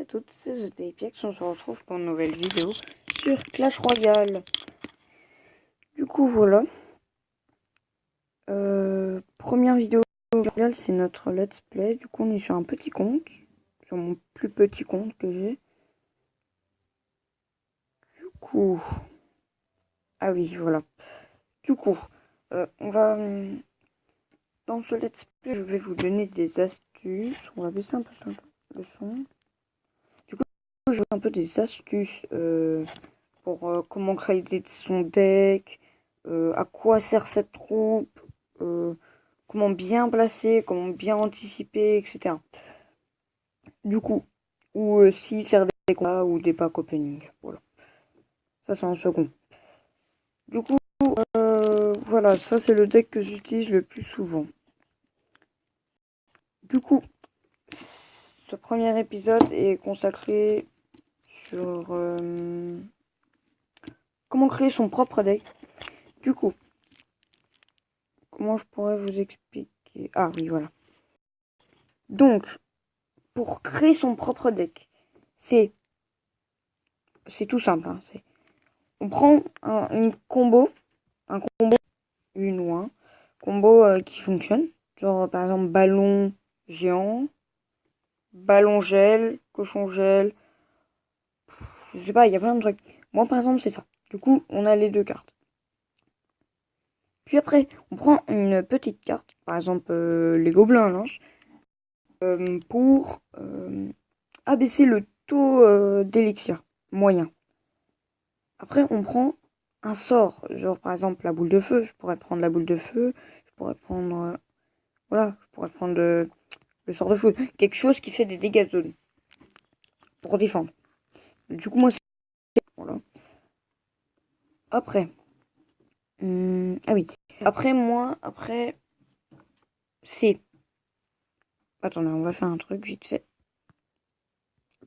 à toutes, c'est TheTapeX, on se retrouve pour une nouvelle vidéo sur Clash Royale. Du coup voilà, première vidéo Royale, c'est notre let's play. Du coup on est sur un petit compte, sur mon plus petit compte que j'ai. Du coup, ah oui voilà. Du coup, on va dans ce let's play, je vais vous donner des astuces. On va baisser un peu le son. Du coup, je vais un peu des astuces pour comment créer son deck, à quoi sert cette troupe, comment bien placer, comment bien anticiper, etc. Du coup, ou aussi faire des combats ou des packs opening. Voilà. Ça, c'est en second. Du coup, voilà, ça, c'est le deck que j'utilise le plus souvent. Du coup, ce premier épisode est consacré sur comment créer son propre deck. Du coup, comment je pourrais vous expliquer? Ah oui, voilà. Donc, pour créer son propre deck, c'est tout simple. Hein, on prend un combo, une ou un combo qui fonctionne. Genre, par exemple, ballon géant, ballon gel, cochon gel. Je sais pas, il y a plein de trucs. Moi, par exemple, c'est ça. Du coup, on a les deux cartes. Puis après, on prend une petite carte, par exemple les gobelins lynches, pour abaisser le taux d'élixir moyen. Après, on prend un sort, genre par exemple la boule de feu. Je pourrais prendre la boule de feu, je pourrais prendre, voilà, je pourrais prendre le sort de foudre, quelque chose qui fait des dégâts de zone pour défendre. Du coup, moi, c'est voilà. Après, ah oui, après, c'est. Attendez, on va faire un truc vite fait.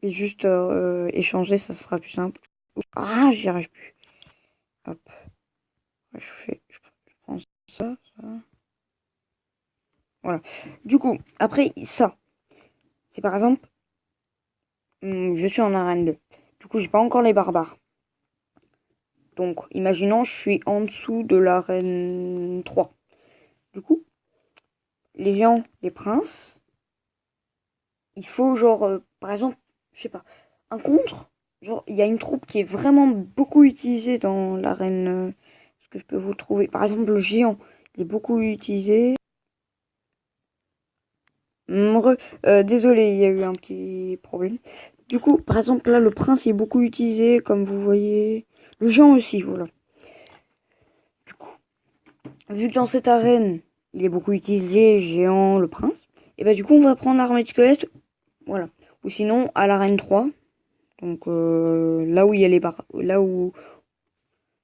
Et juste échanger, ça sera plus simple. Ah, j'y arrive plus. Hop. Je prends ça. Voilà. Du coup, après, ça. C'est par exemple, je suis en arène 2. Du coup, j'ai pas encore les barbares. Donc, imaginons, je suis en dessous de l'arène 3. Du coup, les géants, les princes, il faut genre, par exemple, je sais pas, un contre. Genre, il y a une troupe qui est vraiment beaucoup utilisée dans l'arène. Ce que je peux vous trouver. Par exemple, le géant, il est beaucoup utilisé. Désolé, il y a eu un petit problème. Du coup, par exemple, là, le prince est beaucoup utilisé, comme vous voyez. Le géant aussi, voilà. Du coup, vu que dans cette arène, il est beaucoup utilisé, géant, le prince, et bah du coup, on va prendre l'armée de squelette, voilà. Ou sinon, à l'arène 3, donc là où il y a les barres, là où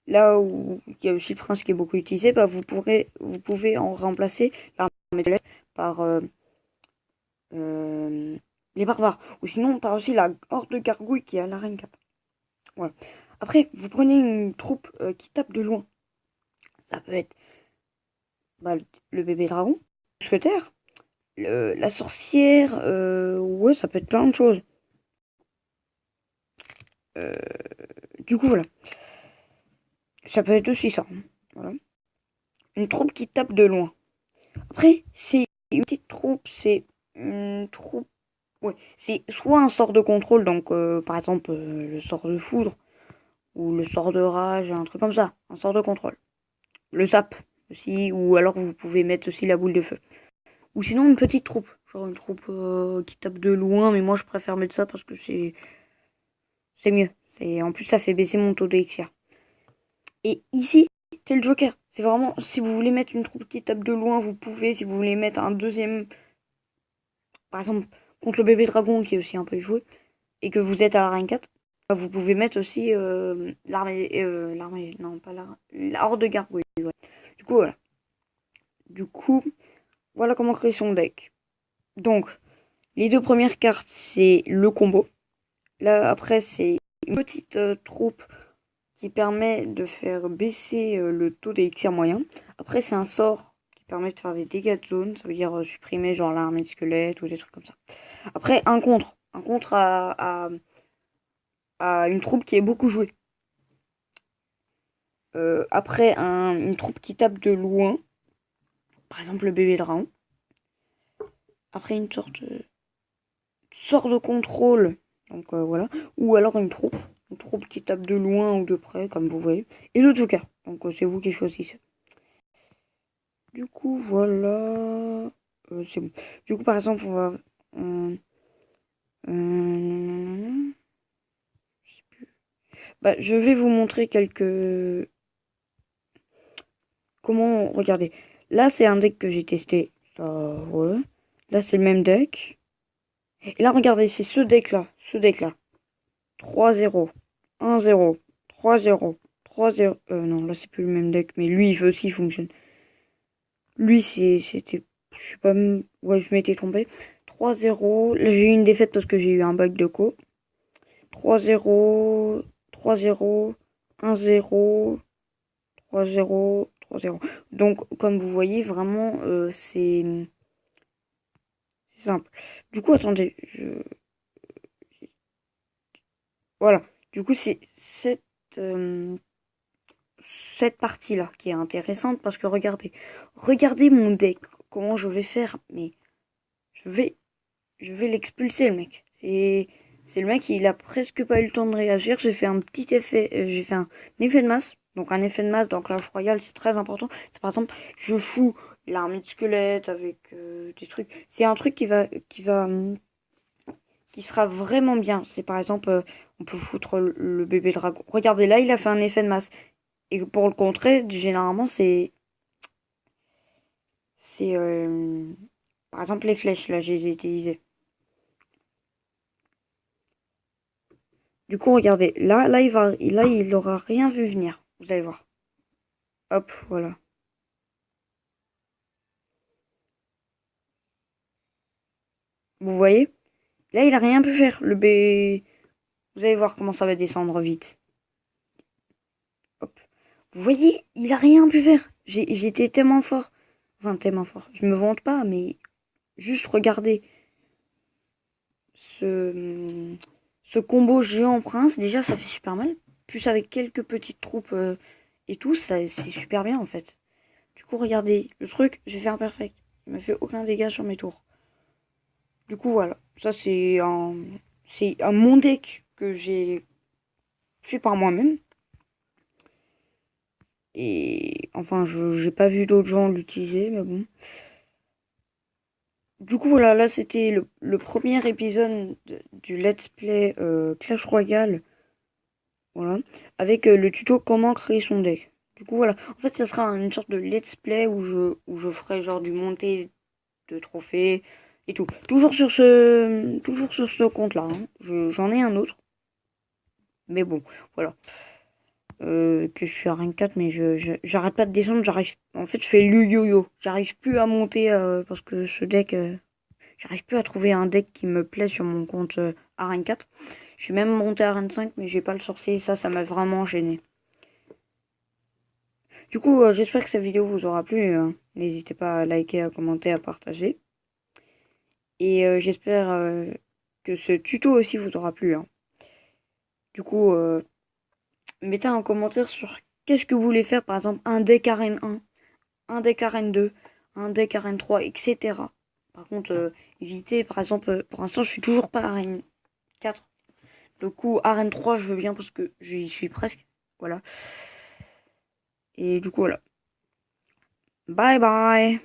il y a aussi le prince qui est beaucoup utilisé, bah vous pouvez en remplacer l'armée de squelette par les barbares. Ou sinon, par aussi la horde de gargouilles qui est à l'arène 4. Voilà. Après, vous prenez une troupe qui tape de loin. Ça peut être bah, le bébé dragon, le mousquetaire, la sorcière, ouais, ça peut être plein de choses. Du coup, voilà. Ça peut être aussi ça. Hein. Voilà. Une troupe qui tape de loin. Après, c'est une petite troupe, c'est une troupe. Ouais, c'est soit un sort de contrôle, donc par exemple le sort de foudre, ou le sort de rage, un truc comme ça, un sort de contrôle. Le sap aussi, ou alors vous pouvez mettre aussi la boule de feu. Ou sinon une petite troupe, genre une troupe qui tape de loin, mais moi je préfère mettre ça parce que c'est mieux. En plus ça fait baisser mon taux d'élixir. Et ici, c'est le joker. C'est vraiment, si vous voulez mettre une troupe qui tape de loin, vous pouvez. Si vous voulez mettre un deuxième, par exemple, contre le bébé dragon qui est aussi un peu joué, et que vous êtes à la rank 4, vous pouvez mettre aussi l'armée, non pas la horde de gargouilles. Ouais. Du coup, voilà. Du coup, voilà comment créer son deck. Donc, les deux premières cartes, c'est le combo. Là, après, c'est une petite troupe qui permet de faire baisser le taux d'élixir moyen. Après, c'est un sort qui permet de faire des dégâts de zone. Ça veut dire supprimer genre l'armée de squelette ou des trucs comme ça. Après, un contre. un contre à une troupe qui est beaucoup jouée. Après, une troupe qui tape de loin, par exemple le bébé dragon. Après, une sorte de contrôle, donc voilà. Ou alors une troupe qui tape de loin ou de près, comme vous voyez. Et le joker, donc c'est vous qui choisissez. Du coup, voilà. C'est bon. Du coup, par exemple, on va... je sais plus. Bah, je vais vous montrer quelques... Comment... Regardez. Là, c'est un deck que j'ai testé. Ça, ouais. Là, c'est le même deck. Et là, regardez, c'est ce deck-là. Ce deck-là. 3-0. 1-0. 3-0. 3-0. Non, là, c'est plus le même deck. Mais lui, il aussi, il fonctionne. Lui, c'était... Je sais pas... Ouais, je m'étais trompé. 3-0. Là, j'ai eu une défaite parce que j'ai eu un bug de co. 3-0. 3-0. 1-0. 3-0. 3-0. Donc, comme vous voyez, vraiment, c'est simple. Du coup, attendez. Voilà. Du coup, c'est cette partie-là qui est intéressante parce que regardez mon deck, comment je vais faire, mais je vais l'expulser le mec. C'est le mec, il a presque pas eu le temps de réagir. J'ai fait un petit effet, j'ai fait un effet de masse. Donc un effet de masse dans Clash Royale, c'est très important. C'est par exemple, je fous l'armée de squelettes avec des trucs. C'est un truc qui sera vraiment bien. C'est par exemple, on peut foutre le bébé dragon. Regardez là, il a fait un effet de masse. Et pour le contrer, généralement, c'est par exemple les flèches, là, j'ai utilisé. Du coup, regardez, là, il aura rien vu venir. Vous allez voir. Hop, voilà. Vous voyez? Là, il a rien pu faire. Le B. Vous allez voir comment ça va descendre vite. Hop. Vous voyez? Il a rien pu faire. J'étais tellement fort. Enfin, tellement fort. Je me vante pas, mais juste regardez ce combo géant prince. Déjà, ça fait super mal. Plus avec quelques petites troupes et tout, c'est super bien en fait. Du coup, regardez, le truc, j'ai fait un perfect. Il m'a fait aucun dégât sur mes tours. Du coup, voilà. Ça, c'est un mon deck que j'ai fait par moi-même. Et enfin, je j'ai pas vu d'autres gens l'utiliser, mais bon. Du coup, voilà, là, c'était le premier épisode du Let's Play Clash Royale. Voilà. Avec le tuto comment créer son deck. Du coup, voilà. En fait, ça sera une sorte de let's play où je ferai genre du monté de trophées et tout. Toujours sur ce compte-là. Hein. J'en ai un autre. Mais bon, voilà. Que je suis à rank 4, mais j'arrête pas de descendre. En fait, je fais le yo-yo. J'arrive plus à monter parce que ce deck, j'arrive plus à trouver un deck qui me plaît sur mon compte à rank 4. Je suis même monté à rank 5, mais j'ai pas le sorcier. Ça m'a vraiment gêné. Du coup, j'espère que cette vidéo vous aura plu. Hein. N'hésitez pas à liker, à commenter, à partager. Et j'espère que ce tuto aussi vous aura plu. Hein. Du coup, mettez un commentaire sur qu'est-ce que vous voulez faire. Par exemple, un deck arène 1, un deck arène 2, un deck arène 3, etc. Par contre, évitez, par exemple, pour l'instant, je suis toujours pas arène 4. Du coup, arène 3, je veux bien parce que j'y suis presque. Voilà. Et du coup, voilà. Bye bye.